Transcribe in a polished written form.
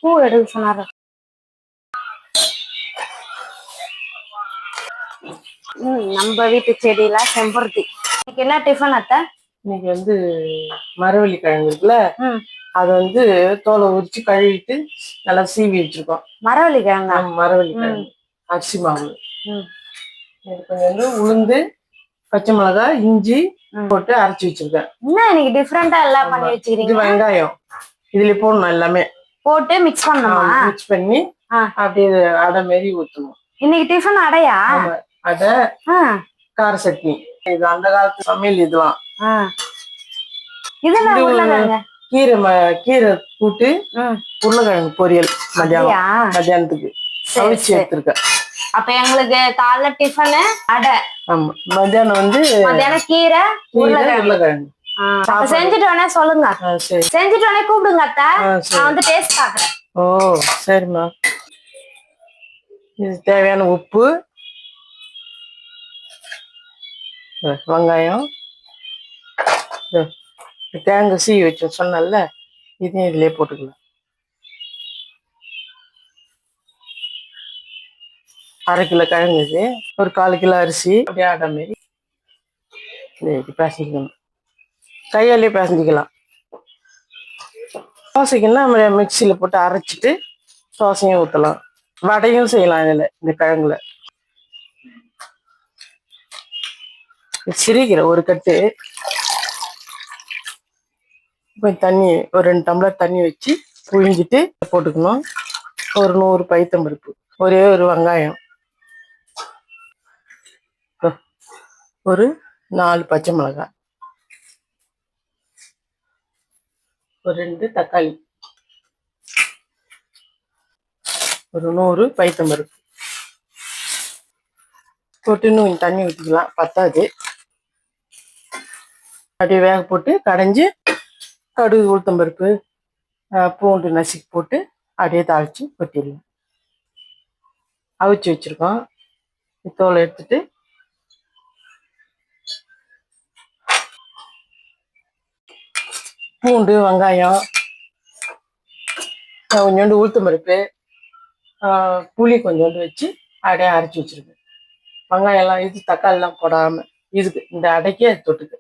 பூ எடுக்க சொன்னாரு. நம்ம வீட்டு செடியில செம்பருத்தி. இன்னைக்கு என்ன டிஃபன் அத்தை? இன்னைக்கு வந்து மரவள்ளி கிழங்கு இருக்குல்ல, அதை வந்து தோலை உரிச்சு கழுவிட்டு நல்லா சீவி வச்சிருக்கோம். மரவள்ளி கிழங்கா? மரவள்ளி கிழங்கு அரிசி மாவு. கொஞ்சம் வந்து உளுந்து, பச்சை மிளகாய், இஞ்சி போட்டு அரைச்சி வச்சிருக்கேன். என்ன இன்னைக்கு டிஃப்ரெண்டா எல்லாம் பண்ணி வச்சிருக்கீங்க? இது வெங்காயம் இதுல போடணும், எல்லாமே போட்டு மிக்ஸ் பண்ணணுமா? மிக்ஸ் பண்ணி அப்படியே அடை மாரி ஊற்றணும். இன்னைக்கு டிஃபன் அடையா? அடை, கார சட்னி. இது அந்த காலத்து சமையல். இதெல்லாம் கீரை கூட்டு, உருளைக்கிழங்கு பொரியல் மத்தியானத்துக்கு சமைச்சு எடுத்துருக்கேன். அப்ப எங்களுக்கு காலைல டிஃபனு அடை. ஆமா, மத்தியானம் வந்து கீரை உருளைக்கிழங்கு. செஞ்சுட்டு வேணா சொல்லுங்க. செஞ்சுட்டு வேணா கூப்பிடுங்க அத்தை, நான் வந்து டேஸ்ட் பாக்குறேன். ஓ சரிம்மா. இது தேவையான உப்பு, வெங்காயம், தேங்காய் சீவி வச்சு சொன்னல, இதையும் இதுலயே போட்டுக்கலாம். அரை கிலோ கிழங்கு, இது ஒரு 1/4 கிலோ அரிசி. அப்படியே ஆடை மாரி பேசிக்கணும், கையாலே பேசிக்கலாம். தோசைக்குன்னா நம்ம மிக்சியில போட்டு அரைச்சிட்டு தோசையும் ஊற்றலாம், வடையும் செய்யலாம். இதில் இந்த கிழங்குல சிரிக்கிற ஒரு கட்டு கொஞ்சம் தண்ணி, ஒரு 2 டம்ளர் தண்ணி வச்சு புழிஞ்சிட்டு போட்டுக்கணும். ஒரு 100 பைத்தம்பருப்பு, ஒரே ஒரு வெங்காயம், ஒரு 4 பச்சை மிளகாய், ஒரு 2 தக்காளி, ஒரு 100 பைத்தம்பருப்பு போட்டு இன்னும் தண்ணி ஊற்றிக்கலாம், பத்தாது. அப்படியே வேக போட்டு கடைஞ்சி கடுகு, உளுத்தம்பருப்பு, பூண்டு நசுக்கி போட்டு அப்படியே தாளித்து கொட்டிடலாம். அவிச்சு வச்சுருக்கோம். தோலை எடுத்துட்டு பூண்டு, வெங்காயம், கொஞ்சோண்டு உளுத்தம்பருப்பு, புளி கொஞ்சோண்டு வச்சு அப்படியே அரைச்சி வச்சுருக்கேன். வெங்காயம் எல்லாம் இது தக்காளிலாம் போடாமல் இதுக்கு இந்த அடைக்கே தொட்டுக்கு